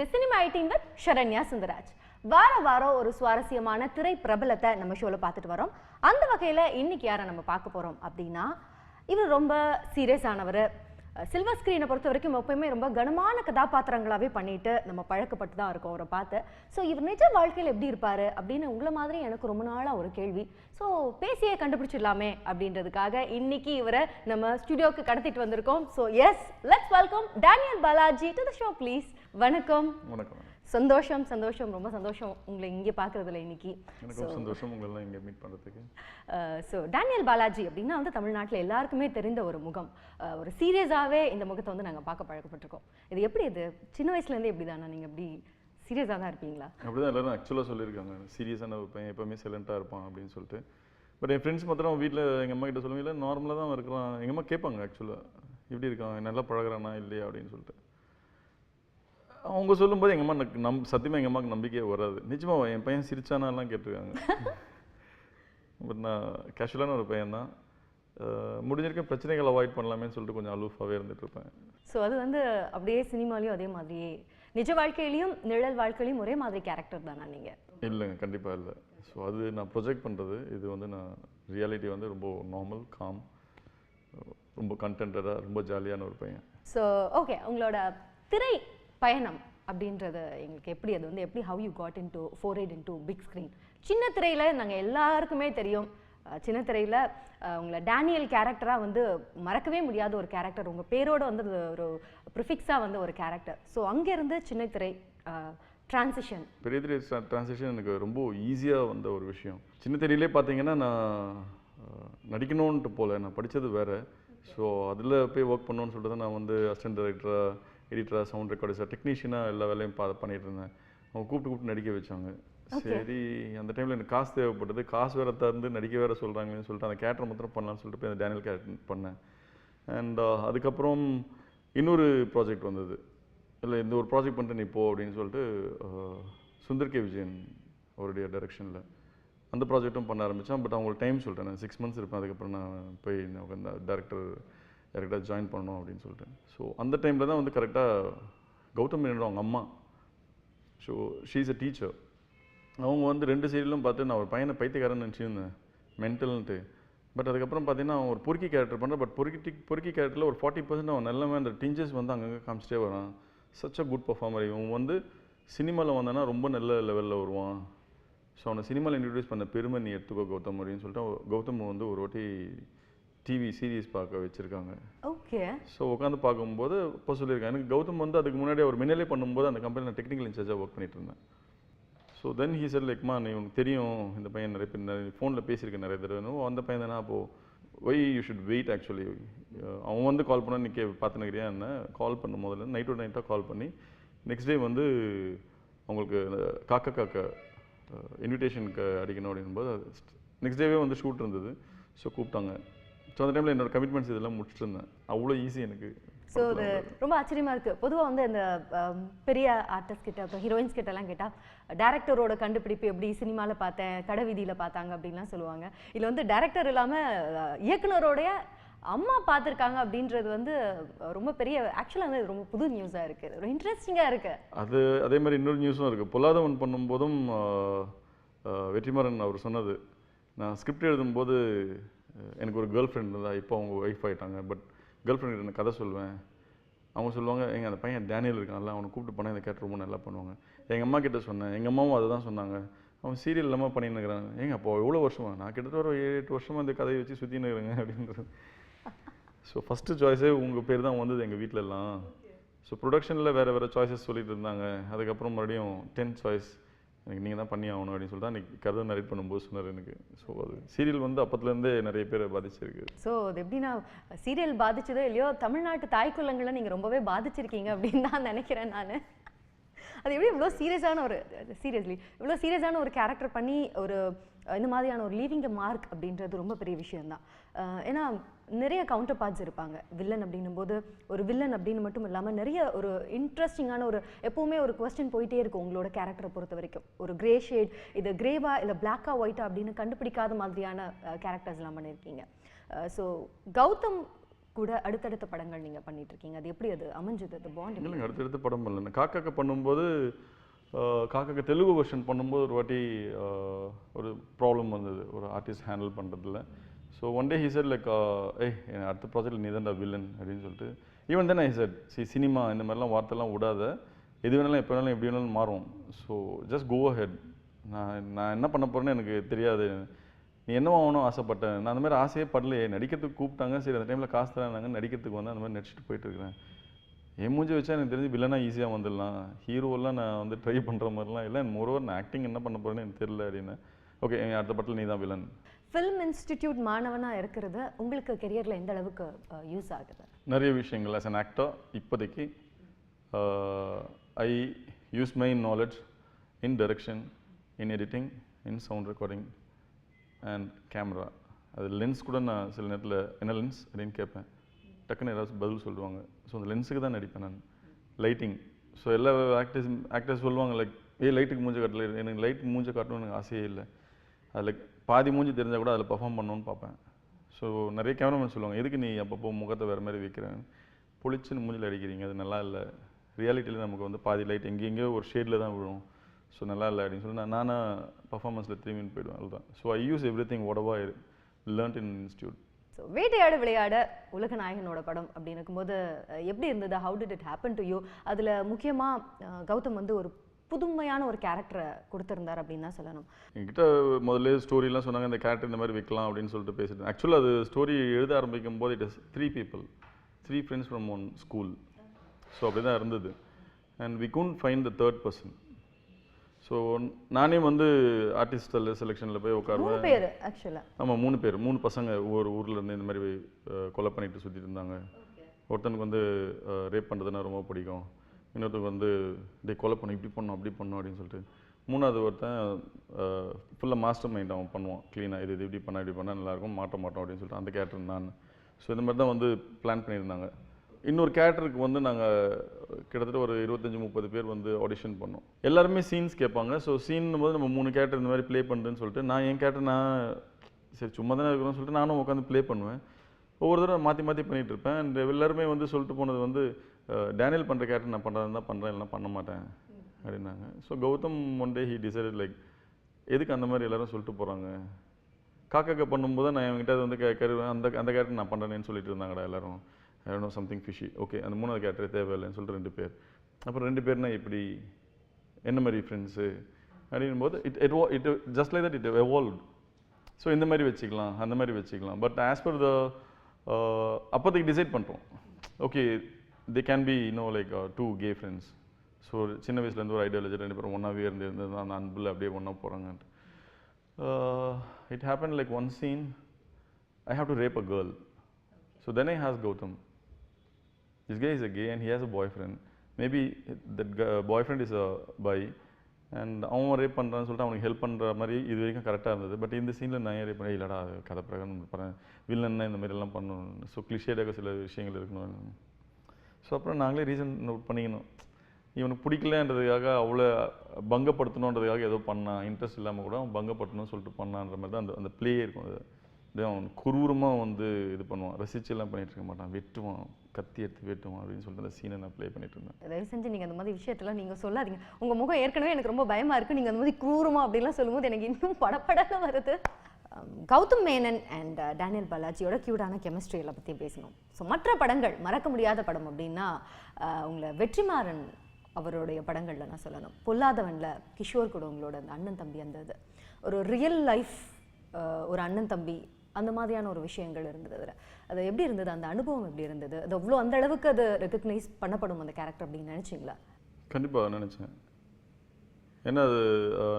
இது cinema 18 with Sharanya Sundaraj. வாரம் ஒரு சுவாரஸ்யமான திரை பிரபலத்தை நம்ம ஷோல பார்த்துட்டு வரோம். அந்த வகையில இன்னைக்கு யாரை நம்ம பார்க்க போறோம் அப்படின்னா, இவர் ரொம்ப சீரியஸ் ஆனவர். சில்வர் ஸ்கிரீனை பொறுத்த வரைக்கும் எப்பவுமே ரொம்ப கனமான கதாபாத்திரங்களாவே பண்ணிட்டு நம்ம பழக்கப்பட்டு தான் இருக்கோம் அவரை பார்த்து. ஸோ இவர் நிஜ வாழ்க்கையில் எப்படி இருப்பாரு அப்படின்னு உங்களை மாதிரி எனக்கு ரொம்ப நாளா ஒரு கேள்வி. ஸோ பேசியே கண்டுபிடிச்சிடலாமே அப்படின்றதுக்காக இன்னைக்கு இவரை நம்ம ஸ்டுடியோக்கு கடத்திட்டு வந்திருக்கோம். So yes, let's welcome Daniel Balaji to the show please. வணக்கம். வணக்கம். சந்தோஷம், ரொம்ப சந்தோஷம் உங்களை இங்கே பார்க்குறதுல இன்னைக்கு. எனக்கு சந்தோஷம் உங்களெல்லாம் இங்கே மீட் பண்ணுறதுக்கு. ஸோ டேனியல் பாலாஜி அப்படின்னா வந்து தமிழ்நாட்டில் எல்லாருக்குமே தெரிந்த ஒரு முகம். ஒரு சீரியஸாகவே இந்த முகத்தை வந்து நாங்கள் பார்க்க பழக்கப்பட்டிருக்கோம். இது எப்படி இது சின்ன வயசுலேருந்தே எப்படி தானே நீங்கள் எப்படி சீரியஸாக தான் இருப்பீங்களா? அப்படி தான் எல்லோரும் ஆக்சுவலாக சொல்லியிருக்காங்க, சீரியஸான ஒரு பையன் எப்போவுமே சைலண்ட்டாக இருப்பான் அப்படின்னு சொல்லிட்டு. பட் என் ஃப்ரெண்ட்ஸ் மாத்திரம் வீட்டில் எங்கள் அம்மா கிட்ட சொல்லுவீங்க, நார்மலாக தான் இருக்கிறான். எங்கள் அம்மா கேட்பாங்க ஆக்சுவலாக எப்படி இருக்கான், நல்லா பழகிறானா இல்லையா அப்படின்னு சொல்லிட்டு. அவங்க சொல்லும்போது எங்கள் அம்மா சத்தியமாக எங்கள் அம்மாவுக்கு நம்பிக்கையே வராது. நிஜமாக என் பையன் சிரிச்சானாலாம் கேட்டிருக்காங்க. பட் நான் கேஷுவலான ஒரு பையன் தான். முடிஞ்சிருக்க பிரச்சனைகள் அவாய்ட் பண்ணலாமேன்னு சொல்லிட்டு கொஞ்சம் அலூஃபாகவே இருந்துட்டு இருப்பேன். ஸோ அது வந்து அப்படியே சினிமாலையும் அதே மாதிரியே நிஜ வாழ்க்கையிலையும் நிழல் வாழ்க்கையிலையும் ஒரே மாதிரி கேரக்டர் தானா நீங்கள்? இல்லைங்க, கண்டிப்பாக இல்லை. ஸோ அது நான் ப்ரொஜெக்ட் பண்ணுறது. இது வந்து நான் ரியாலிட்டி வந்து ரொம்ப நார்மல், காம், ரொம்ப கண்டென்டடாக, ரொம்ப ஜாலியான ஒரு பையன். ஸோ ஓகே, உங்களோட திரை பயணம் அப்படின்றது எங்களுக்கு எப்படி, அது வந்து எப்படி how you got into forehead into big screen? சின்ன திரையில் நாங்கள் எல்லாருக்குமே தெரியும், சின்ன திரையில் உங்களை டேனியல் கேரக்டராக வந்து மறக்கவே முடியாத ஒரு கேரக்டர், உங்கள் பேரோட வந்து ஒரு ப்ரிஃபிக்ஸாக வந்து ஒரு கேரக்டர். ஸோ அங்கேருந்து சின்ன திரை ட்ரான்சிஷன், பெரிய திரை ட்ரான்சிஷன் எனக்கு ரொம்ப ஈஸியாக வந்த ஒரு விஷயம். சின்ன திரையிலே பார்த்தீங்கன்னா நான் நடிக்கணுன்ட்டு போல, நான் படித்தது வேறு. ஸோ அதில் போய் ஒர்க் பண்ணணுன்னு சொல்லிட்டு தான் நான் வந்து அசிஸ்டன்ட் டைரக்டராக, எடிட்டராக, சவுண்ட் ரெக்கார்டர்ஸாக, டெக்னீஷியனாக எல்லா வேலையும் பண்ணிகிட்டு இருந்தேன். அவங்க கூப்பிட்டு நடிக்க வச்சாங்க. சரி, அந்த டைமில் எனக்கு காசு தேவைப்பட்டது. காசு வேறு தந்து நடிக்க வேறு சொல்கிறாங்கன்னு சொல்லிட்டு அந்த கேரக்டர் மாத்திரம் பண்ணலான்னு சொல்லிட்டு போய் அந்த டேனியல் கேரக்டர் பண்ணேன். அண்ட் அதுக்கப்புறம் இன்னொரு ப்ராஜெக்ட் வந்தது. இல்லை, இந்த ஒரு ப்ராஜெக்ட் பண்ணிட்டு நீ போ அப்படின்னு சொல்லிட்டு சுந்தர் கே விஜயன் அவருடைய டைரக்ஷனில் அந்த ப்ராஜெக்டும் பண்ண ஆரம்பித்தேன். பட் அவங்களுக்கு டைம் சொல்லிட்டேன், நான் 6 months இருப்பேன். அதுக்கப்புறம் நான் போய் அந்த டேரக்டர் ஜாயின் பண்ணணும் அப்படின்னு சொல்லிட்டு. ஸோ அந்த டைமில் தான் வந்து கரெக்டாக கௌதம் மேனன் அவங்க அம்மா, so she is a teacher. அவங்க வந்து 2 சீரியலும் பார்த்து நான் ஒரு பையனை பைத்தியக்காரன்னு நினச்சிருந்தேன், மென்டல்ன்ட்டு. பட் அதுக்கப்புறம் பார்த்தீங்கன்னா அவன் ஒரு பொறுக்கி கேரக்டர் பண்ணுறேன். பட் பொறுக்கி கேரக்டரில் ஒரு 40% அவன் நல்லவே அந்த டிஞ்சஸ் வந்து அங்கங்கே காமிச்சிட்டே வரான். Such a good performer. இவன் வந்து சினிமாவில் வந்தானா ரொம்ப நல்ல லெவலில் வருவான். ஸோ அவனை சினிமாவில் இன்ட்ரடியூஸ் பண்ண பெருமை நீ எடுத்துக்கோ கௌதம் அப்படின்னு சொல்லிட்டு கௌதம் வந்து ஒரு வாட்டி டிவி சீரீஸ் பார்க்க வச்சுருக்காங்க. ஓகே. ஸோ உட்காந்து பார்க்கும்போது இப்போ சொல்லியிருக்காங்க. எனக்கு கௌதம் வந்து அதுக்கு முன்னாடி ஒரு மின்னலே பண்ணும்போது அந்த கம்பெனியில் டெக்னிக்கல் இன்சார்ஜாக ஒர்க் பண்ணிட்டு இருந்தேன். ஸோ தென் ஹீ செட் லைக்மா, நீ உனக்கு தெரியும் இந்த பையன் நிறைய பேர் ஃபோனில் பேசியிருக்கேன் நிறைய தடவை, அந்த பையன் தானே, அப்போது why you should wait. Actually அவன் வந்து கால் பண்ணால் நீ பார்த்துனுக்கிறியா என்ன, கால் பண்ண முதல்ல நைட்டாக கால் பண்ணி நெக்ஸ்ட் டே வந்து அவங்களுக்கு காக்கா இன்விடேஷனுக்கு அடிக்கணும் அப்படின்போது நெக்ஸ்ட் டேவே வந்து ஷூட் இருந்தது. ஸோ கூப்பிட்டாங்க. ஸோ அந்த டைமில் என்னோடய கமிட்மெண்ட்ஸ் இதெல்லாம் முடிச்சுட்டு இருந்தேன். அவ்வளோ ஈஸி எனக்கு. ஸோ அது ரொம்ப ஆச்சரியமாக இருக்குது. பொதுவாக வந்து இந்த பெரிய ஆர்டிஸ்ட் கிட்ட, அப்புறம் ஹீரோயின்ஸ் கிட்டலாம் கேட்டால் டேரக்டரோட கண்டுபிடிப்பு எப்படி சினிமாவில் பார்த்தேன், கடை வீதியில் பார்த்தாங்க அப்படின்லாம் சொல்லுவாங்க. இதில் வந்து டேரக்டர் இல்லாமல் இயக்குனரோடைய அம்மா பார்த்துருக்காங்க அப்படின்றது வந்து ரொம்ப பெரிய, ஆக்சுவலாக வந்து ரொம்ப புது நியூஸாக இருக்குது, ஒரு இன்ட்ரெஸ்டிங்காக இருக்குது. அது அதே மாதிரி இன்னொரு நியூஸும் இருக்குது. பொல்லாதவன் பண்ணும்போதும் வெற்றிமாறன் அவர் சொன்னது, நான் ஸ்கிரிப்ட் எழுதும்போது எனக்கு ஒரு கேர்ள் ஃப்ரெண்ட் இருந்தால், இப்போ அவங்க ஒய்ஃப் ஆகிட்டாங்க. பட் கேர்ள் ஃப்ரெண்ட் எனக்கு கதை சொல்லுவேன். அவங்க சொல்லுவாங்க, அந்த பையன் டேனியல் இருக்கான்ல, அவனை கூப்பிட்டு பண்ண இந்த கேரக்டர் ரொம்ப நல்லா பண்ணுவாங்க. எங்கள் அம்மா கிட்ட சொன்னேன், எங்கள் அம்மாவும் அதை தான் சொன்னாங்க. அவன் சீரியல் இல்லாமல் பண்ணின்னு இருக்கிறாங்க. அப்போ எவ்வளோ வருஷமா, நான் கிட்டத்தட்ட ஒரு 7-8 வருஷமாக இந்த கதையை வச்சு சுற்றின்னு இருக்கிறேங்க அப்படின்றது. ஸோ ஃபஸ்ட்டு சாய்ஸே உங்கள் பேர் தான் வந்தது எங்கள் வீட்டிலலாம். ஸோ ப்ரொடக்ஷனில் வேறு சாய்ஸஸ் சொல்லிட்டு இருந்தாங்க. அதுக்கப்புறம் மறுபடியும் 10th சாய்ஸ் எனக்கு நீங்கள் தான் பண்ணி ஆகணும் அப்படின்னு சொல்லிட்டு அன்றைக்கி கதை நரேட் பண்ணும்போது சொன்னார் எனக்கு. ஸோ அது சீரியல் வந்து அப்பத்துலேருந்தே நிறைய பேரை பாதிச்சிருக்கு. ஸோ அது எப்படின்னா சீரியல் பாதிச்சதோ இல்லையோ, தமிழ்நாட்டு தாய்க்குள்ளங்களை நீங்கள் ரொம்பவே பாதிச்சிருக்கீங்க அப்படின்னு தான் நினைக்கிறேன் நான். அது எப்படி இவ்வளோ சீரியஸான ஒரு இவ்வளோ சீரியஸான ஒரு கேரக்டர் பண்ணி ஒரு இந்த மாதிரியான ஒரு லீவிங் எ மார்க் அப்படின்றது ரொம்ப பெரிய விஷயம்தான். ஏன்னா நிறைய கவுண்டர் பார்ட்ஸ் இருப்பாங்க. வில்லன் அப்படின்னும் போது ஒரு வில்லன் அப்படின்னு மட்டும் இல்லாமல் நிறைய ஒரு இன்ட்ரெஸ்டிங்கான ஒரு எப்போவுமே ஒரு குவெஸ்டின் போயிட்டே இருக்கும் உங்களோட கேரக்டரை பொறுத்த வரைக்கும். ஒரு கிரே ஷேட், இது கிரேவா இல்லை பிளாக்கா ஒயிட்டா அப்படின்னு கண்டுபிடிக்காத மாதிரியான கேரக்டர்ஸ்லாம் பண்ணியிருக்கீங்க. ஸோ கௌதம் கூட அடுத்தடுத்த படங்கள் நீங்க பண்ணிட்டு இருக்கீங்க. அது எப்படி அது அமைஞ்சது, அது பாண்ட்? இல்லைங்க, அடுத்தடுத்து படம் பண்ணல. காக்காக்க பண்ணும்போது காக்காக்க தெலுங்கு வெர்ஷன் பண்ணும்போது ஒரு வாட்டி ஒரு ப்ராப்ளம் வந்தது ஒரு ஆர்டிஸ்ட் ஹேண்டில் பண்ணுறதுல. So one day he said like ஏய் அடுத்த ப்ராஜெக்டில் நீ தான்டா வில்லன் அப்படின்னு சொல்லிட்டு. ஈவன் தென் ஐ செட் சினிமா இந்த மாதிரிலாம் வார்த்தைலாம் விடாத, எது வேணாலும் எப்போ வேணாலும் எப்படி வேணாலும் மாறும். So just go head. நான் என்ன பண்ண போகிறேன்னு எனக்கு தெரியாது. நீ என்னவோ ஆகணும் ஆசைப்பட்டேன். நான் அந்த மாதிரி ஆசையே படலையே. நடிக்கிறதுக்கு கூப்பிட்டாங்க, சரி அந்த டைமில் காசு தராங்க, நடிக்கிறதுக்கு வந்து அந்த மாதிரி நடிச்சுட்டு போயிட்டுருக்கிறேன். என் மூஞ்சி வச்சா எனக்கு தெரிஞ்சு வில்லனாக ஈஸியாக வந்துடலாம். ஹீரோவெல்லாம் நான் வந்து ட்ரை பண்ணுற மாதிரிலாம் இல்லை. மோரோவர் நான் ஆக்டிங் என்ன பண்ண போகிறேன்னு எனக்கு தெரியல அப்படின்னு. ஓகே, அடுத்த படத்தில் நீ தான் வில்லன். ஃபிலிம் இன்ஸ்டிடியூட் மாணவனாக இருக்கிறது உங்களுக்கு கெரியரில் எந்த அளவுக்கு யூஸ் ஆகுது? நிறைய விஷயங்கள். ஆஸ் அன் ஆக்டர் இப்போதைக்கு I use my knowledge in direction, in editing, in sound recording and camera. அது லென்ஸ் கூட நான் சில நேரத்தில் என்ன லென்ஸ் அப்படின்னு கேட்பேன், டக்குன்னு ஏதாவது பதில் சொல்லுவாங்க. ஸோ அந்த லென்ஸுக்கு தான் நடிப்பேன் நான். லைட்டிங். ஸோ எல்லா ஆக்டர்ஸ் சொல்லுவாங்க லைக் லைட்டுக்கு மூஞ்ச காட்டல, எனக்கு லைட் மூஞ்ச காட்டணும்னு எனக்கு ஆசையே இல்லை. அதில் பாதி மூஞ்சி தெரிஞ்சால் கூட அதில் பர்ஃபார்ம் பண்ணணும்னு பார்ப்பேன். ஸோ நிறைய கேமராமேன் சொல்லுவாங்க, எதுக்கு நீ அப்பப்போ முகத்தை வேறு மாதிரி வைக்கிறேன், பொழிச்சுன்னு மூஞ்சில் அடிக்கிறீங்க, அது நல்லா இல்லை. ரியாலிட்டியில் நமக்கு வந்து பாதி லைட் எங்கேயோ ஒரு ஷேடில் தான் விழும். ஸோ நல்லா இல்லை அப்படின்னு சொல்லி நானாக பர்ஃபார்மன்ஸில் திரும்பின்னு போயிடுவேன். அதுதான். So I use everything whatever I learned in institute. So Vettaiyaadu Vilaiyaadu உலக நாயகனோட படம் அப்படின்னு இருக்கும்போது எப்படி இருந்தது? How did it happen to you? அதில் முக்கியமாக கௌதம் வந்து ஒரு புதுமையான ஒரு கேரக்டரை கொடுத்துருந்தார் அப்படின்னு தான் சொல்லணும். என்கிட்ட முதல்ல ஸ்டோரிலாம் சொன்னாங்க, இந்த கேரக்டர் இந்த மாதிரி வைக்கலாம் அப்படின்னு சொல்லிட்டு பேசிட்டு. ஆக்சுவலாக அது ஸ்டோரி எழுத ஆரம்பிக்கும் போது it is 3 people, 3 friends from one school. ஸோ அப்படி தான் இருந்தது. And we couldn't find the third person. So நானே வந்து ஆர்டிஸ்ட் செலெக்ஷனில் போய் உட்காருவேன். 3 பேர் ஆக்சுவலாக. ஆமாம், 3 பேர், 3 பசங்க ஒரு ஊரில் இருந்து இந்த மாதிரி கொலை பண்ணிட்டு சுற்றிட்டு இருந்தாங்க. ஒருத்தனுக்கு வந்து ரேப் பண்ணுறதுன்னா ரொம்ப பிடிக்கும், இன்னொருத்தருக்கு வந்து டே கொலை பண்ணணும், இப்படி பண்ணணும் அப்படி பண்ணணும் அப்படின்னு சொல்லிட்டு. 3வது ஒருத்தன் ஃபுல்லாக மாஸ்டர் மைண்ட் அவன் பண்ணுவான் க்ளீனாக, இது இப்படி பண்ணால் இப்படி பண்ணால் நல்லாயிருக்கும், மாட்ட மாட்டோம் அப்படின்னு சொல்லிட்டு. அந்த கேரக்டர் நான். ஸோ இந்த மாதிரி தான் வந்து பிளான் பண்ணியிருந்தாங்க. இன்னொரு கேரக்டருக்கு வந்து நாங்கள் கிட்டத்தட்ட ஒரு 25-30 பேர் வந்து ஆடிஷன் பண்ணோம். எல்லாருமே சீன்ஸ் கேட்பாங்க. ஸோ சீன் போது நம்ம 3 கேரக்டர் இந்த மாதிரி ப்ளே பண்ணுறேன்னு சொல்லிட்டு நான் என் கேரக்டர் நான் சரி சும்மா தானே இருக்கிறோன்னு சொல்லிட்டு நானும் உட்காந்து ப்ளே பண்ணுவேன். ஒவ்வொரு தடவை மாற்றி மாற்றி பண்ணிகிட்டு இருப்பேன். அண்ட் எல்லாருமே வந்து சொல்லிட்டு போனது வந்து டேனியல் பண்ணுற கேரக்டர் நான் பண்ணுறதா தான் பண்ணுறேன், இல்லைனா பண்ண மாட்டேன் அப்படின்னாங்க. So Gautham one day he decided like எதுக்கு அந்த மாதிரி எல்லோரும் சொல்லிட்டு போகிறாங்க, காக்காக்க பண்ணும்போது நான் என்கிட்ட வந்து அந்த அந்த கேரக்டர் நான் பண்ணுறேன்னு சொல்லிட்டு இருந்தாங்கடா எல்லோரும். I don't know something fishy. Okay, அந்த 3வது கேரக்டரே தேவையில்லைன்னு சொல்லிட்டு 2 பேர். அப்புறம் 2 பேர்னா இப்படி என்ன மாதிரி ஃப்ரெண்ட்ஸு அப்படின் போது it just like that it evolve. So இந்த மாதிரி வச்சுக்கலாம், அந்த மாதிரி வச்சுக்கலாம். பட் ஆஸ் பர் த அப்போதைக்கு டிசைட் பண்ணுறோம். Okay, they can be like 2 K friends. So சின்ன வயசுலேருந்து ஒரு ஐடியாலஜி 2 பேரும் ஒன்றாவே இருந்து அந்த அன்பில் அப்படியே ஒன்றா போகிறாங்கன்ட்டு. It happened like one scene, I have to rape a girl. So then I asked Gautam, this guy is a gay and he has a boyfriend. Maybe that boyfriend is a bi and அவன் rape பண்ணுறான்னு சொல்லிட்டு அவனுக்கு help பண்ணுற மாதிரி இது வரைக்கும் கரெக்டாக இருந்தது. பட் இந்த சீனில் நான் ஏன் ரேப் பண்ண இல்லைடா, அது கதை பிரகாரம் பண்ணுறேன், வில்லன்னா இந்த மாதிரிலாம் பண்ணணும். ஸோ கிளிஷேடாக சில விஷயங்கள் இருக்கணும். ஸோ அப்புறம் நாங்களே ரீசன் நோட் பண்ணிக்கணும். இவனுக்கு பிடிக்கலன்றதுக்காக அவ்வளோ பங்கப்படுத்தணுன்றதுக்காக ஏதோ பண்ணான், இன்ட்ரெஸ்ட் இல்லாமல் கூட அவன் பங்கப்படுத்தணும்னு சொல்லிட்டு பண்ணான்ற மாதிரி தான் அந்த ப்ளே இருக்கும். அது அவன் குரூரமாக வந்து இது பண்ணுவான், ரசிச்செல்லாம் பண்ணிட்டு இருக்க மாட்டான், வெட்டுவான், கத்தி எடுத்து வெட்டுவான் அப்படின்னு சொல்லிட்டு அந்த சீனை நான் ப்ளே பண்ணிட்டு இருந்தேன். தயவு செஞ்சு நீங்கள் அந்த மாதிரி விஷயத்தெல்லாம் நீங்கள் சொல்லாதீங்க. உங்கள் முகம் ஏற்கனவே எனக்கு ரொம்ப பயமாக இருக்குது, நீங்கள் அந்த மாதிரி குரூரமாக அப்படிலாம் சொல்லும்போது எனக்கு இன்னும் படப்படன்னு வருது. கௌதம் மேனன் அண்ட் டேனியல் பாலாஜியோட க்யூட்டான கெமிஸ்ட்ரியை பற்றி பேசணும். ஸோ மற்ற படங்கள் மறக்க முடியாத படம் அப்படின்னா உங்களை வெற்றிமாறன் அவருடைய படங்களில் நான் சொல்லணும். பொல்லாதவனில் கிஷோர் கூட உங்களோட அந்த அண்ணன் தம்பி அந்த இது ஒரு ரியல் லைஃப் ஒரு அண்ணன் தம்பி அந்த மாதிரியான ஒரு விஷயங்கள் இருந்தது. அதில் அது எப்படி இருந்தது, அந்த அனுபவம் எப்படி இருந்தது? அது அவ்வளோ அந்த அளவுக்கு அது ரெக்கக்னைஸ் பண்ணப்படும் அந்த கேரக்டர் அப்படின்னு நினச்சிங்களா? கண்டிப்பாக நினச்சேன். ஏன்னா அது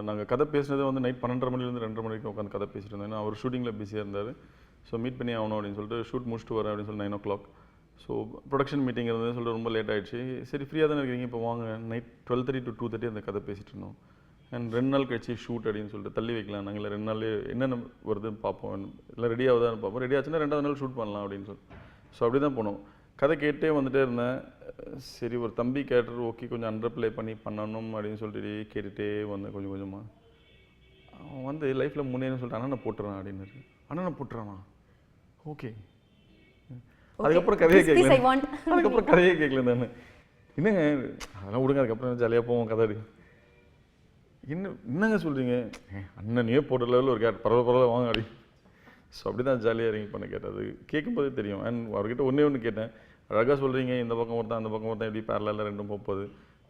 நாங்கள் கதை பேசினதே வந்து நைட் 12:30 மணிலேருந்து 2:30 மணி வரைக்கும் உட்காந்து கதை பேசிட்டு இருந்தேன். ஏன்னா அவர் ஷூட்டிங்கில் பிஸியாக இருந்தார். ஸோ மீட் பண்ணி ஆகணும் அப்படின்னு சொல்லிட்டு ஷூட் முடிச்சுட்டு வரேன் அப்படின்னு சொல்லி 9 o'clock. ஸோ ப்ரொடக்ஷன் மீட்டிங் இருந்ததுன்னு சொல்லிட்டு ரொம்ப லேட் ஆகிடுச்சு. சரி ஃப்ரீயாக தானே இருக்கீங்க, இப்போ வாங்க. நைட் 12:30 to 2:30 அந்த கதை பேசிகிட்டு இருந்தோம். அண்ட் 2 நாள் கழிச்சு ஷூட் அப்படின்னு சொல்லிட்டு தள்ளி வைக்கலாம், நாங்கள் 2 நாள்லேயே என்னென்ன வருதுன்னு பார்ப்போம், இல்லை ரெடி ஆகுதான்னு பார்ப்போம், ரெடி ஆச்சுன்னா 2வது நாள் ஷூட் பண்ணலாம் அப்படின்னு சொல்லி. ஸோ அப்படி தான் போனோம். கதை கேட்டே வந்துட்டே இருந்தேன். சரி ஒரு தம்பி கேரக்டர் ஓகே கொஞ்சம் அண்டர் ப்ளே பண்ணணும் அப்படின்னு சொல்லிட்டு கேட்டுகிட்டே வந்தேன். கொஞ்சம் கொஞ்சமாக அவன் வந்து லைஃப்பில் முன்னேன்னு சொல்லிட்டு அண்ணனை போட்டுறான் அப்படின்னு. அண்ணனை போட்டுறானா? ஓகே. அதுக்கப்புறம் கதையே This I கேட்கல want. அதுக்கப்புறம் கதையே கேட்கல நான் என்னங்க அதெல்லாம் விடுங்க அதுக்கப்புறம் ஜாலியாக போவோம் கதை என்னங்க சொல்கிறீங்க அண்ணனையே போட்ட லெவலில் ஒரு பரவாயில்ல வாங்க அப்படி ஸோ அப்படி தான் ஜாலியாக இறங்கி பண்ண கேட்டது கேட்கும்போதே தெரியும் அண்ட் அவர்கிட்ட ஒன்று கேட்டேன் அழகாக சொல்கிறீங்க இந்த பக்கம் ஒருத்தன் அந்த பக்கம் ஒருத்தன் எப்படி பேரலில் ரெண்டும் போகுது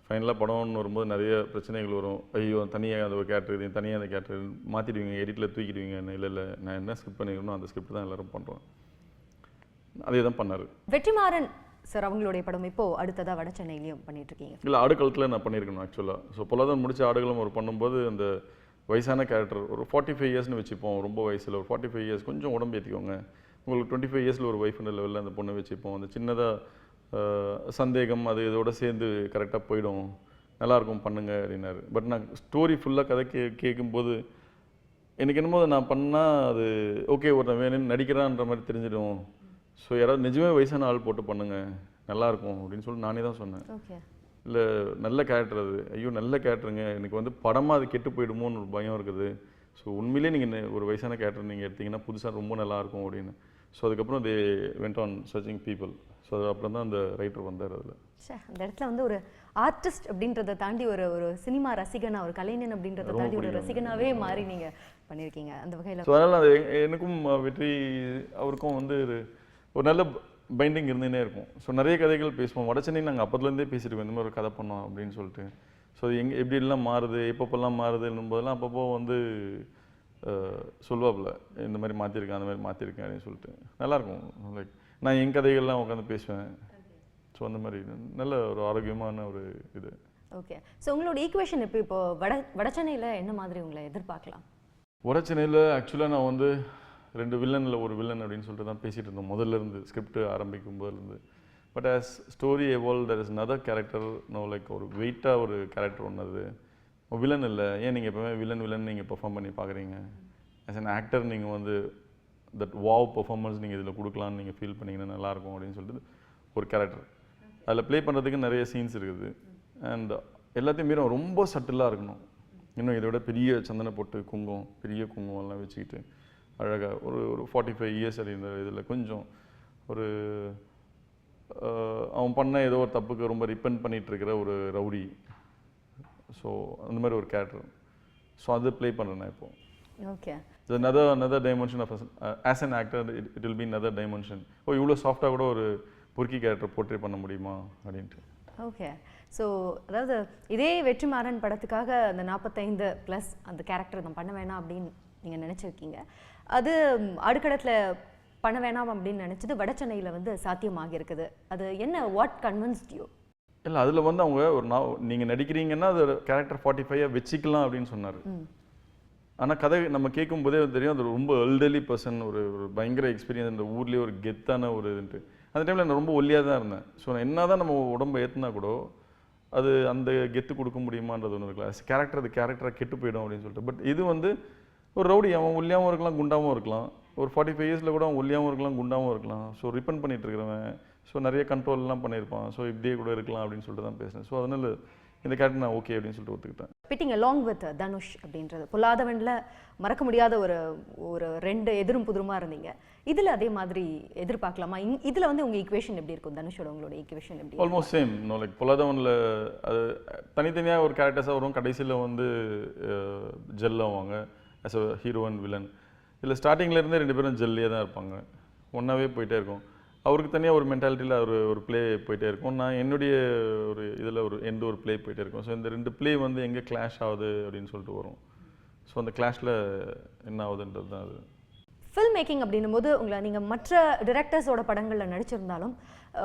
ஃபைனலாக படம்னு வரும்போது நிறைய பிரச்சனைகள் வரும் ஐயோ தனியாக அந்த ஒரு கேரக்டர் இது தனியாக அந்த கேரக்டர் மாற்றிடுவீங்க எடிட்டில் தூக்கிடுவீங்க இல்லை நான் என்ன ஸ்கிரிப்ட் பண்ணிக்கணும் அந்த ஸ்கிரிப்ட் தான் எல்லோரும் பண்ணுறோம் அதே தான் பண்ணார் வெற்றிமாறன் சார் அவங்களுடைய படம் இப்போ அடுத்ததாக வட சென்னையிலையும் பண்ணிட்டு இருக்கீங்க இல்லை ஆடுகளத்தில் நான் பண்ணியிருக்கணும் ஆக்சுவலாக ஸோ பொல்லாதவன் முடிச்ச ஆடுகளும் ஒரு பண்ணும்போது அந்த வயசான கேரக்டர் ஒரு 45 இயர்ஸ்னு வச்சுப்போம் ரொம்ப வயசில் ஒரு 45 இயர்ஸ் கொஞ்சம் உடம்பு ஏற்றிக்கோங்க உங்களுக்கு 25 இயர்ஸில் ஒரு ஒய்ஃப்ன்ற லெவலில் அந்த பொண்ணை வச்சுப்போம் அந்த சின்னதாக சந்தேகம் அது இதோட சேர்ந்து கரெக்டாக போயிடும் நல்லாயிருக்கும் பண்ணுங்க அப்படின்னாரு பட் நான் ஸ்டோரி ஃபுல்லாக கதை கேட்கும்போது எனக்கு என்னமோ நான் பண்ணால் அது ஓகே ஒருத்தன் வேணும்னு நடிக்கிறான்ற மாதிரி தெரிஞ்சிடும் ஸோ யாராவது நிஜமே வயசான ஆள் போட்டு பண்ணுங்க நல்லாயிருக்கும் அப்படின்னு சொல்லி நானே தான் சொன்னேன் ஓகே இல்லை நல்ல கேரக்டர் அது ஐயோ நல்ல கேரக்டருங்க எனக்கு வந்து படமாக அது கெட்டு போயிடுமோன்னு ஒரு பயம் இருக்குது ஸோ உண்மையிலே நீங்கள் ஒரு வயசான கேரக்டர் நீங்கள் எடுத்தீங்கன்னா புதுசாக ரொம்ப நல்லாயிருக்கும் அப்படின்னு ஸோ அதுக்கப்புறம் they went on searching people so அப்புறம் தான் அந்த ரைட்டர் வந்தார் அதில் அந்த இடத்துல வந்து ஒரு ஆர்டிஸ்ட் அப்படின்றத தாண்டி ஒரு ஒரு சினிமா ரசிகனா ஒரு கலைஞன் அப்படின்றத தாண்டி ஒரு ரசிகனாவே மாறி நீங்கள் பண்ணியிருக்கீங்க அந்த வகையில் ஸோ அதனால் அது எனக்கும் வெற்றி அவருக்கும் வந்து ஒரு நல்ல பைண்டிங் இருந்துகிட்டே இருக்கும் ஸோ நிறைய கதைகள் பேசுவோம் வடச்சென்னை நாங்கள் அப்போதுலேருந்தே பேசியிருக்கோம் இந்த மாதிரி ஒரு கதை பண்ணோம் அப்படின்னு சொல்லிட்டு ஸோ எப்படிலாம் மாறுது எப்பப்பெல்லாம் மாறுதுன்னும் போதெல்லாம் அப்பப்போ வந்து சொல்லுவாப்புல இந்த மாதிரி மாற்றிருக்கேன் அந்த மாதிரி மாற்றிருக்கேன் அப்படின்னு சொல்லிட்டு நல்லாயிருக்கும் லைக் நான் என் கதைகள்லாம் உட்காந்து பேசுவேன் ஸோ அந்த மாதிரி நல்ல ஒரு ஆரோக்கியமான ஒரு இது ஓகே ஸோ உங்களோட ஈக்குவேஷன் இப்போ வடச்சென்னையில் என்ன மாதிரி உங்களை எதிர்பார்க்கலாம் வடச்சென்னையில் ஆக்சுவலாக நான் வந்து 2 வில்லனில் ஒரு வில்லன் அப்படின்னு சொல்லிட்டு தான் பேசிகிட்டு இருந்தோம் முதல்ல இருந்து ஸ்கிரிப்ட் ஆரம்பிக்கும் போதுலேருந்து but as story evolve there is another character know like ஒரு வெயிட்டாக ஒரு கேரக்டர் ஒன்று அது வில்லன் இல்லை ஏன் நீங்கள் எப்போவுமே வில்லன் நீங்கள் பெர்ஃபார்ம் பண்ணி பார்க்குறீங்க ஆஸ் அன் ஆக்டர் நீங்கள் வந்து தட் வாவ் பெர்ஃபார்மன்ஸ் நீங்கள் இதில் கொடுக்கலான்னு நீங்கள் ஃபீல் பண்ணிங்கன்னா நல்லாயிருக்கும் அப்படின்னு சொல்லிட்டு ஒரு கேரக்டர் அதில் ப்ளே பண்ணுறதுக்கு நிறைய சீன்ஸ் இருக்குது அண்ட் எல்லாத்தையும் மீறும் ரொம்ப சட்டிலாக இருக்கணும் இன்னும் இதை விட பெரிய சந்தன போட்டு பெரிய குங்குமம்லாம் வச்சுக்கிட்டு அழகாக ஒரு 45 இயர்ஸ் அப்படின்ற இதில் கொஞ்சம் ஒரு அவன் பண்ண ஏதோ ஒரு தப்புக்கு ரொம்ப ரிப்பெண்ட் பண்ணிகிட்டு இருக்கிற ஒரு ரவுடி ஸோ அந்த மாதிரி ஒரு கேரக்டர் ஸோ அது ப்ளே பண்ணுறேன் நான் இப்போது okay another dimension of as an actor it will be another dimension இவ்வளோ சாஃப்டாக கூட ஒரு பொறுக்கி கேரக்டர் போர்ட்ரே பண்ண முடியுமா அப்படின்ட்டு ஓகே ஸோ அதாவது இதே வெற்றிமாறன் படத்துக்காக அந்த 45+ அந்த கேரக்டர் நான் பண்ண வேணாம் அப்படின்னு நீங்கள் நினச்சிருக்கீங்க அது அடுக்கடத்தில் பண்ண வேணாம் அப்படின்னு நினச்சது வடச்சென்னையில் வந்து சாத்தியமாக இருக்குது அது என்ன வாட் கன்வின்ஸ்ட் யூ இல்லை அதில் வந்து அவங்க ஒரு நீங்கள் நடிக்கிறீங்கன்னா அது கேரக்டர் 45 வச்சுக்கலாம் அப்படின்னு சொன்னார் ஆனால் கதை நம்ம கேட்கும் போதே தெரியும் அது ரொம்ப எல்டர்லி பர்சன் ஒரு பயங்கர எக்ஸ்பீரியன்ஸ் அந்த ஊர்லேயே ஒரு கெத்தான ஒரு இதுன்ட்டு அந்த டைமில் நான் ரொம்ப ஒல்லியாக தான் இருந்தேன் ஸோ நான் என்ன தான் நம்ம உடம்பை ஏற்றுனா கூட அது அந்த கெத்து கொடுக்க முடியுமான்றது ஒன்று இருக்கலாம் கேரக்டர் அது கேரக்டராக கெட்டு போயிடும் அப்படின்னு சொல்லிட்டு பட் இது வந்து ஒரு ரவுடி அவன் ஒல்லியாகவும் இருக்கலாம் குண்டாகவும் இருக்கலாம் ஒரு 45 இயர்ஸில் கூட அவன் ஒல்லியாகவும் இருக்கலாம் குண்டாகவும் இருக்கலாம் ஸோ ரிப்பன் பண்ணிட்டு இருக்கிறவன் ஸோ நிறைய கண்ட்ரோல்லாம் பண்ணியிருப்பான் ஸோ இப்படியே கூட இருக்கலாம் அப்படின்னு சொல்லிட்டு தான் பேசினேன் ஸோ அதனால் இந்த கேரக்டர் நான் ஓகே அப்படின்னு சொல்லிட்டு ஒத்துக்கிட்டேன் பிட்டிங் அலாங் வித் தனுஷ் அப்படின்றது பொல்லாதவனில் மறக்க முடியாத ஒரு ஒரு 2 எதிரும் புதிருமா இருந்தீங்க இதில் அதே மாதிரி எதிர்பார்க்கலாமா இதில் வந்து உங்கள் ஈக்குவேஷன் எப்படி இருக்கும் தனுஷோட உங்களோட ஈக்குவேஷன் எப்படி ஆல்மோஸ்ட் சேம் நோ லைக் பொல்லாதவனில் அது தனித்தனியாக ஒரு கேரக்டர்ஸாக வரும் கடைசியில் வந்து ஜெல் ஆவாங்க as a hero and villain இதில் ஸ்டார்டிங்லேருந்தே 2 பேரும் ஜெல்லியே தான் இருப்பாங்க ஒன்றாவே போயிட்டே இருக்கும் அவருக்கு தனியாக ஒரு மென்டாலிட்டியில் ஒரு ப்ளே போயிட்டே இருக்கும் நான் என்னுடைய ஒரு இதில் ஒரு ப்ளே போயிட்டே இருக்கும் ஸோ இந்த 2 ப்ளே வந்து எங்கே கிளாஷ் ஆகுது அப்படின்னு சொல்லிட்டு வரும் ஸோ அந்த கிளாஷில் என்ன ஆகுதுன்றது தான் அது ஃபில்ம் மேக்கிங் அப்படின்னும் போது உங்களை நீங்கள் மற்ற டிரெக்டர்ஸோட படங்களில் நடிச்சிருந்தாலும்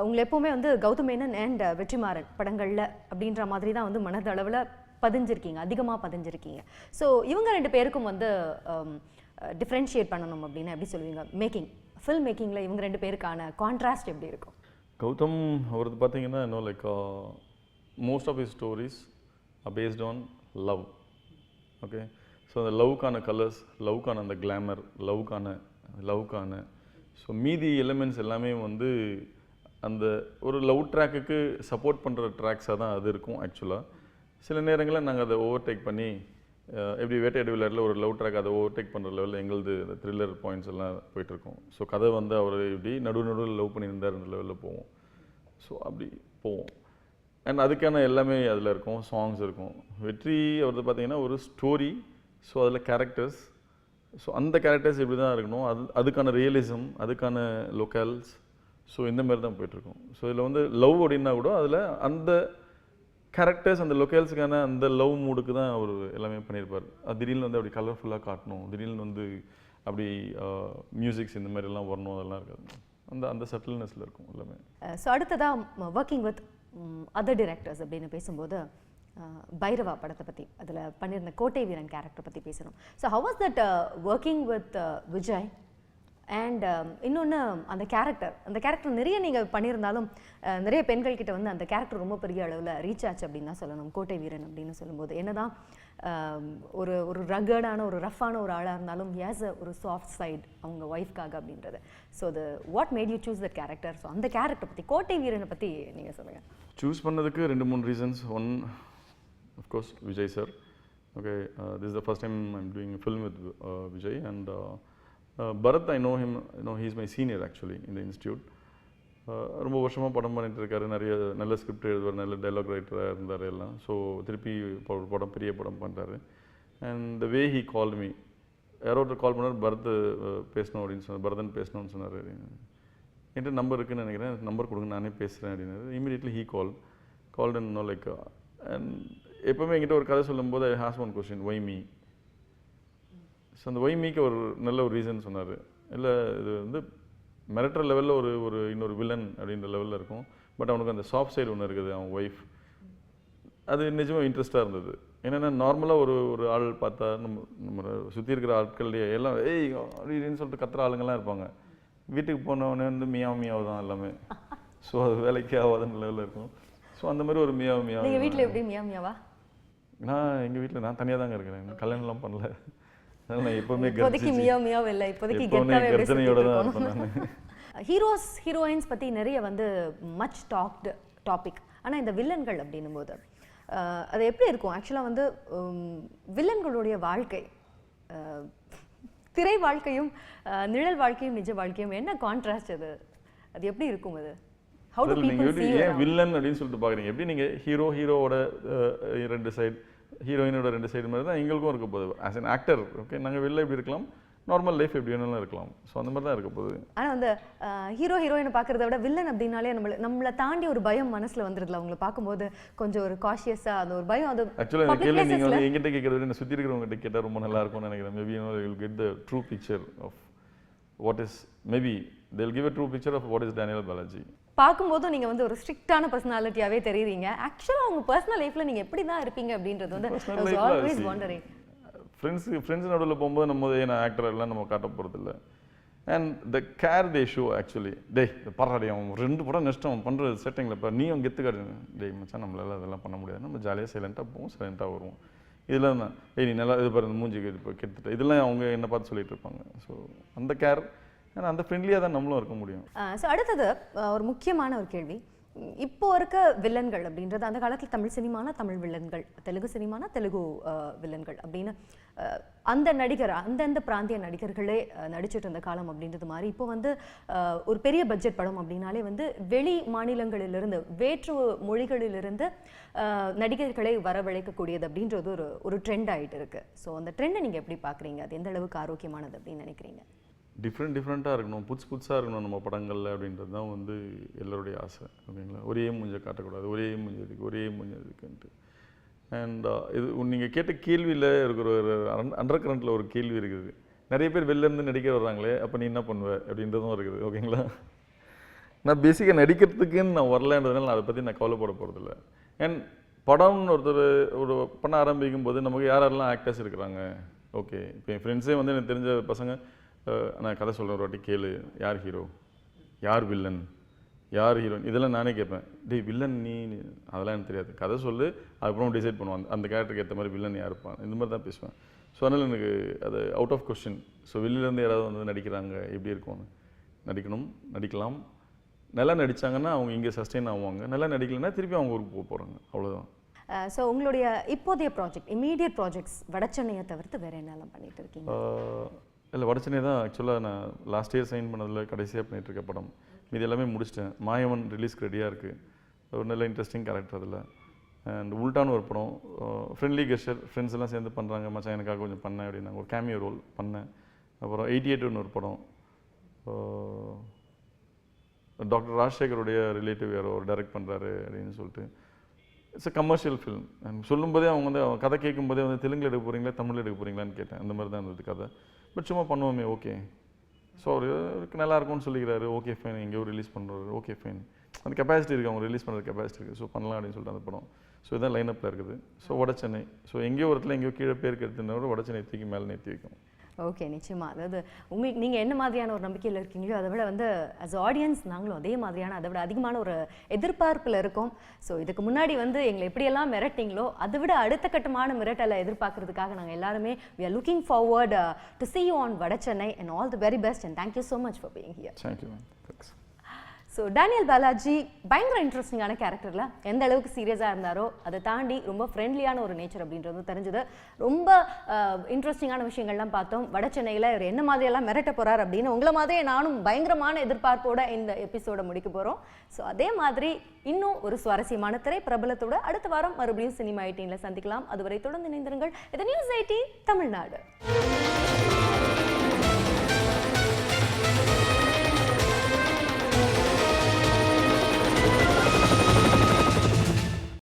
உங்களை எப்போவுமே வந்து கௌதம் மேனன் அண்ட் வெற்றிமாறன் படங்களில் அப்படின்ற மாதிரி தான் வந்து மனதளவில் பதிஞ்சிருக்கீங்க அதிகமாக பதிஞ்சிருக்கீங்க ஸோ இவங்க 2 பேருக்கும் வந்து டிஃப்ரென்ஷியேட் பண்ணணும் அப்படின்னு எப்படி சொல்லுவீங்க மேக்கிங் ஃபில்ம் மேக்கிங்கில் இவங்க 2 பேருக்கான கான்ட்ராஸ்ட் எப்படி இருக்கும் கௌதம் அவரது பார்த்தீங்கன்னா இன்னும் like most of his stories based on love okay so அந்த லவ்க்கான கலர்ஸ் லவ்க்கான அந்த கிளாமர் லவ்க்கான ஸோ மீதி எலிமெண்ட்ஸ் எல்லாமே வந்து அந்த ஒரு லவ் ட்ராக்குக்கு சப்போர்ட் பண்ணுற ட்ராக்ஸாக தான் அது இருக்கும் ஆக்சுவலாக சில நேரங்களில் நாங்கள் அதை ஓவர்டேக் பண்ணி எப்படி வேட்டையாடு விளையாடல ஒரு லவ் ட்ராக் அதை ஓவர்டேக் பண்ணுற லெவலில் எங்களது த்ரில்லர் பாயிண்ட்ஸ் எல்லாம் போயிட்டுருக்கோம். ஸோ கதை வந்து அவர் இப்படி நடுவில் லவ் பண்ணியிருந்தாருன்ற லெவலில் போவோம். ஸோ அப்படி போவோம். அண்ட் அதுக்கான எல்லாமே அதில் இருக்கும், சாங்ஸ் இருக்கும். வெற்றி அவரது பார்த்தீங்கன்னா ஒரு ஸ்டோரி, ஸோ அதில் கேரக்டர்ஸ், ஸோ அந்த கேரக்டர்ஸ் இப்படி தான் இருக்கணும், அதுக்கான ரியலிசம், அதுக்கான லொக்கல்ஸ், ஸோ இந்த மாதிரி தான் போயிட்டுருக்கோம். ஸோ இதில் வந்து லவ் அப்படின்னா கூட அதில் அந்த கேரக்டர்ஸ் அந்த லொக்கல்ஸுக்கான அந்த லவ் மூடுக்கு தான் அவர் எல்லாமே பண்ணியிருப்பார். அது திடீர்னு வந்து அப்படி கலர்ஃபுல்லாக காட்டணும், திடீர்னு வந்து அப்படி மியூசிக்ஸ் இந்த மாதிரிலாம் வரணும், அதெல்லாம் இருக்காது. அந்த சட்டில்னஸில் இருக்கும் எல்லாமே. ஸோ அடுத்ததாக ஒர்க்கிங் வித் அதர் டிரெக்டர்ஸ் அப்படின்னு பேசும்போது பைரவா படத்தை பற்றி அதில் பண்ணியிருந்த கோட்டை வீரன் கேரக்டர் பற்றி பேசுகிறோம். So how was that working with Vijay and இன்னொன்று அந்த கேரக்டர் நிறைய நீங்கள் பண்ணியிருந்தாலும் நிறைய பெண்கள் கிட்ட வந்து அந்த கேரக்டர் ரொம்ப பெரிய அளவில் ரீச் ஆச்சு அப்படின்னு தான் சொல்லணும். கோட்டை வீரன் அப்படின்னு சொல்லும்போது என்னதான் ஒரு ரகடான ஒரு ரஃப்பான ஒரு ஆளாக இருந்தாலும் ஹேஸ் ஒரு சாஃப்ட் சைட் அவங்க ஒய்ஃப்காக அப்படின்றது. So what made you choose that character? So அந்த கேரக்டர் பற்றி, கோட்டை வீரனை பற்றி நீங்கள் சொல்லுங்கள். சூஸ் பண்ணதுக்கு 2-3 reasons. One, of course Vijay sir. Okay, this is the first time I'm doing film with Vijay. And Bharath, I know him, he is my senior actually in the institute. ரொம்ப வருஷமாக படம் பண்ணிட்டு இருக்காரு, நிறைய நல்ல ஸ்கிரிப்ட் எழுதுவார், நல்ல டைலாக் ரைட்டராக இருந்தார் எல்லாம். ஸோ திருப்பி ஒரு படம், பெரிய படம் பண்ணுறாரு. And the way he call me, யாரோ ஒருத்தர் கால் பண்ணார், பரத் பேசணும் அப்படின்னு சொன்னார், பரதன் பேசணும்னு சொன்னார். என்கிட்ட நம்பர் இருக்குன்னு நினைக்கிறேன், நம்பர் கொடுங்க நானே பேசுகிறேன் அப்படின்னாரு. Immediately he called and know like. And எப்போவுமே என்கிட்ட ஒரு கதை சொல்லும்போது I has one question, why me? So அந்த ஒய் மீக்கு ஒரு நல்ல ஒரு ரீசன் சொன்னார். இல்லை, இது வந்து மிரட்டுற லெவலில் ஒரு இன்னொரு வில்லன் அப்படின்ற லெவலில் இருக்கும், பட் அவனுக்கு அந்த சாஃப்ட் சைடு ஒன்று இருக்குது, அவன் ஒய்ஃப். அது நிஜமாக இன்ட்ரெஸ்ட்டாக இருந்தது. என்னென்னா நார்மலாக ஒரு ஆள் பார்த்தா நம்ம சுற்றி இருக்கிற ஆட்கள்லேயே எல்லாம் ஏய் அப்படின்னு சொல்லிட்டு கத்துற ஆளுங்கள்லாம் இருப்பாங்க. வீட்டுக்கு போனவொடனே வந்து மியாவு தான் எல்லாமே. ஸோ அது வேலைக்கே ஆகாதுன்னு லெவலில் இருக்கும். ஸோ அந்த மாதிரி ஒரு மியாவு. எங்கள் வீட்டில் எப்படி மியாவா? எங்கள் வீட்டில் நான் தனியாக தாங்க இருக்கிறேன், கல்யாணம்லாம் பண்ணல. அதனால் நான் எப்போவுமே மியாவ் இல்லை, இப்போதைக்கு கர்ஜனையோட தான் இருப்பேன் நான். ஹீரோஸ் ஹீரோயின்ஸ் பற்றி நிறைய வந்து மச் டாக்டு டாபிக். ஆனால் இந்த வில்லன்கள் அப்படின்னும் போது அது எப்படி இருக்கும்? ஆக்சுவலாக வந்து வில்லன்களுடைய வாழ்க்கை, திரை வாழ்க்கையும் நிழல் வாழ்க்கையும் நிஜ வாழ்க்கையும் என்ன கான்ட்ராஸ்ட்? அது எப்படி இருக்கும்? அது ஹவு டு பீப்பிள் see ஏன் வில்லன் அப்படின்னு சொல்லிட்டு பார்க்குறீங்க? எப்படி நீங்கள் ஹீரோவோட 2 சைடு, ஹீரோயினோட 2 சைடு மாதிரி தான் எங்களுக்கும் இருக்க போகுது. ஆஸ் அன் ஆக்டர், ஓகே, நாங்கள் வெளில எப்படி இருக்கலாம், நார்மல் லைஃப் எப்படி வேணாலும் இருக்கலாம். ஸோ அந்த மாதிரி தான் இருக்க போகுது. ஆனால் அந்த ஹீரோயினை பார்க்குறத விட வில்லன் அப்படின்னாலே நம்மளை தாண்டி ஒரு பயம் மனசில் வந்துடுதுல. அவங்களை பார்க்கும்போது கொஞ்சம் ஒரு காஷியஸாக அந்த ஒரு பயம். அது ஆக்சுவலாக இந்த கேள்வி நீங்கள் வந்து எங்கிட்ட கேட்குறத என்ன சுற்றி இருக்கிறவங்ககிட்ட கேட்டால் ரொம்ப நல்லா இருக்கும்னு நினைக்கிறேன். Maybe will get the true picture of what is, maybe they'll give a true picture of what is Daniel Balaji. பார்க்கும்போது நீங்கள் வந்து ஒரு ஸ்ட்ரிக்டான பர்சனாலிட்டியாகவே தெரியுறீங்க. ஆக்சுவலாக உங்கள் பர்சனல் லைஃப்பில் நீங்கள் எப்படி தான் இருப்பீங்க அப்படின்றது வந்து ஆல்வேஸ் வாண்டரிங். ஃப்ரெண்ட்ஸ் நடுவில் போகும்போது நம்ம நான் ஆக்டர் எல்லாம் நம்ம காட்ட போகிறதில்ல. And the care they show actually, பரவாயில்ல அவன் 2 படம் நெக்ஸ்ட் அவன் பண்ணுற செட்டிங்கில் இப்போ நீ அவங்க கெத்து காட்டு, மச்சான் நம்மளால அதெல்லாம் பண்ண முடியாது, நம்ம ஜாலியாக சைலண்ட்டாக போவோம், சைலண்ட்டாக வருவோம். இதெல்லாம் தான் நீ நல்லா இது பாரு மூஞ்சிக்கு இப்போ கெடுத்துட்டு, இதெல்லாம் அவங்க என்ன பார்த்து சொல்லிட்டு இருப்பாங்க. ஸோ அந்த கேர், ஏன்னா அந்த ஃப்ரெண்ட்லியாக தான் நம்மளும் இருக்க முடியும். ஸோ அடுத்தது ஒரு முக்கியமான ஒரு கேள்வி. இப்போ இருக்க வில்லன்கள் அப்படின்றது, அந்த காலத்தில் தமிழ் சினிமானா தமிழ் வில்லன்கள், தெலுங்கு சினிமானா தெலுங்கு வில்லன்கள் அப்படின்னு அந்த நடிகர், அந்தந்த பிராந்திய நடிகர்களே நடிச்சிட்டு இருந்த காலம் அப்படின்றது மாதிரி இப்போ வந்து ஒரு பெரிய பட்ஜெட் படம் அப்படின்னாலே வந்து வெளி மாநிலங்களிலிருந்து, வேற்று மொழிகளிலிருந்து நடிகர்களை வரவழைக்கக்கூடியது அப்படின்றது ஒரு ட்ரெண்ட் ஆகிட்டு இருக்கு. ஸோ அந்த ட்ரெண்டை நீங்கள் எப்படி பார்க்குறீங்க? அது எந்த அளவுக்கு ஆரோக்கியமானது அப்படின்னு நினைக்கிறீங்க? டிஃப்ரெண்ட்டாக இருக்கணும், புதுசாக இருக்கணும் நம்ம படங்களில் அப்படின்றது தான் வந்து எல்லோருடைய ஆசை, ஓகேங்களா? ஒரே மூஞ்சை காட்டக்கூடாது, ஒரே மூஞ்சு இருக்குன்ட்டு. அண்ட் இது நீங்கள் கேட்ட கேள்வியில் இருக்கிற ஒரு அண்டர் கரண்ட்டில் ஒரு கேள்வி இருக்குது. நிறைய பேர் வெளிலேருந்து நடிக்க வர்றாங்களே, அப்போ நீ என்ன பண்ணுவ அப்படின்றதும் இருக்குது, ஓகேங்களா? நான் பேசிக்காக நடிக்கிறதுக்குன்னு நான் வரலன்றதுனால நான் அதை பற்றி நான் கவலைப்பட போகிறதில்ல. அண்ட் படம்னு ஒரு பண்ண ஆரம்பிக்கும் போது நமக்கு யாரெல்லாம் ஆக்டர்ஸ் இருக்கிறாங்க, ஓகே, இப்போ என் ஃப்ரெண்ட்ஸே வந்து எனக்கு தெரிஞ்ச பசங்க, நான் கதை சொல்கிற ஒரு வாட்டி கேளு, யார் ஹீரோ, யார் வில்லன், யார் ஹீரோயின், இதெல்லாம் நானே கேட்பேன். வில்லன் நீ அதெல்லாம் எனக்கு தெரியாது, கதை சொல்லு, அதுக்கப்புறம் டிசைட் பண்ணுவான் அந்த கேரக்டருக்கு ஏற்ற மாதிரி வில்லன் யார் இருப்பான், இந்த மாதிரி தான் பேசுவேன். ஸோ அதனால் எனக்கு அது அவுட் ஆஃப் கொஸ்டின். ஸோ வெளியிலேருந்து யாராவது வந்து நடிக்கிறாங்க எப்படி இருக்கும்னு, நடிக்கலாம். நல்லா நடித்தாங்கன்னா அவங்க இங்கே சஸ்டெயின் ஆவாங்க, நல்லா நடிக்கலைன்னா திருப்பி அவங்க ஊருக்கு போக போகிறாங்க, அவ்வளோதான். ஸோ உங்களுடைய இப்போதைய ப்ராஜெக்ட் இமீடியட் ப்ராஜெக்ட்ஸ் வடச்சென்னையை தவிர்த்து வேறு என்னெல்லாம் பண்ணிட்டு இருக்கீங்க? இல்லை வடச்சென்னை தான் ஆக்சுவலாக நான் லாஸ்ட் இயர் சைன் பண்ணதில் கடைசியாக பண்ணிகிட்டு இருக்க படம். இது எல்லாமே முடிச்சிட்டேன். மாயவன் ரிலீஸ்க்கு ரெடியாக இருக்குது. ஒரு நல்ல இன்ட்ரெஸ்டிங் கேரக்டர் அதில். அண்ட் உல்டான்னு ஒரு படம், ஃப்ரெண்ட்லி கெஸ்டர், ஃப்ரெண்ட்ஸ் எல்லாம் சேர்ந்து பண்ணுறாங்க, மச்சான் எனக்காக கொஞ்சம் பண்ணேன் அப்படின்னா ஒரு கேமியோ ரோல் பண்ணேன். அப்புறம் 88 ஒரு படம், டாக்டர் ராஜசேகருடைய ரிலேட்டிவ் யாரோ ஒரு டைரக்ட் பண்ணுறாரு அப்படின்னு சொல்லிட்டு. It's a commercial film. சொல்லும்போதே அவங்க வந்து கதை கேட்கும்போதே வந்து தெலுங்கில் எடுக்க போகிறீங்களா தமிழில் எடுக்க போகிறீங்களான்னு கேட்டேன். அந்த மாதிரி தான் இருந்தது கதை. பட் சும்மா பண்ணுவோமே, ஓகே. ஸோ அவருக்கு நல்லா இருக்கும்னு சொல்லிக்கிறாரு. ஓகே ஃபைன், எங்கேயோ ரிலீஸ் பண்ணுறாரு. ஓகே ஃபைன், அந்த கெப்பாசிட்டி இருக்குது, அவங்க ரிலீஸ் பண்ணுற கெப்பாசிட்டி இருக்குது. ஸோ பண்ணலாம் அப்படின்னு சொல்லிட்டு அந்த படம். ஸோ இதான் லைனப்பில் இருக்குது. ஸோ வடச்சென்னை. ஸோ எங்கேயோ ஒரு இடத்துல எங்கேயோ கீழே பேருக்கு எடுத்துனா வடச்சென்னை தூக்கி மேலே நிறுத்தி வைக்கும். ஓகே, நிச்சயமாக. அதாவது உங்களுக்கு நீங்கள் என்ன மாதிரியான ஒரு நம்பிக்கையில் இருக்கீங்களோ அதை விட வந்து அஸ் ஆடியன்ஸ் நாங்களும் அதே மாதிரியான அதை விட அதிகமான ஒரு எதிர்பார்ப்பில் இருக்கோம். ஸோ இதுக்கு முன்னாடி வந்து எங்களை எப்படியெல்லாம் மிரட்டிங்களோ அதை விட அடுத்த கட்டமான மிரட்டலை எதிர்பார்க்கறதுக்காக நாங்கள் எல்லாருமே we are looking forward to see you on Vada Chennai and all the very best and thank you so much for being here. Thank you, man. Thanks. So Daniel Balaji பயங்கர இன்ட்ரெஸ்டிங்கான கேரக்டரில் எந்த அளவுக்கு சீரியஸாக இருந்தாரோ அதை தாண்டி ரொம்ப ஃப்ரெண்ட்லியான ஒரு நேச்சர் அப்படின்றது தெரிஞ்சது. ரொம்ப இன்ட்ரெஸ்டிங்கான விஷயங்கள்லாம் பார்த்தோம். வடச்சென்னையில் இவர் என்ன மாதிரியெல்லாம் மிரட்ட போகிறார் அப்படின்னு உங்களை மாதிரியே நானும் பயங்கரமான எதிர்பார்ப்போட இந்த எபிசோட முடிக்க போகிறோம். ஸோ அதே மாதிரி இன்னும் ஒரு சுவாரஸ்யமான திரைப்பிரபலத்தோட அடுத்த வாரம் மறுபடியும் சினிமா 18ல சந்திக்கலாம். அதுவரை தொடர்ந்து இணைந்திருங்கள். இது நியூஸ் 18 தமிழ்நாடு.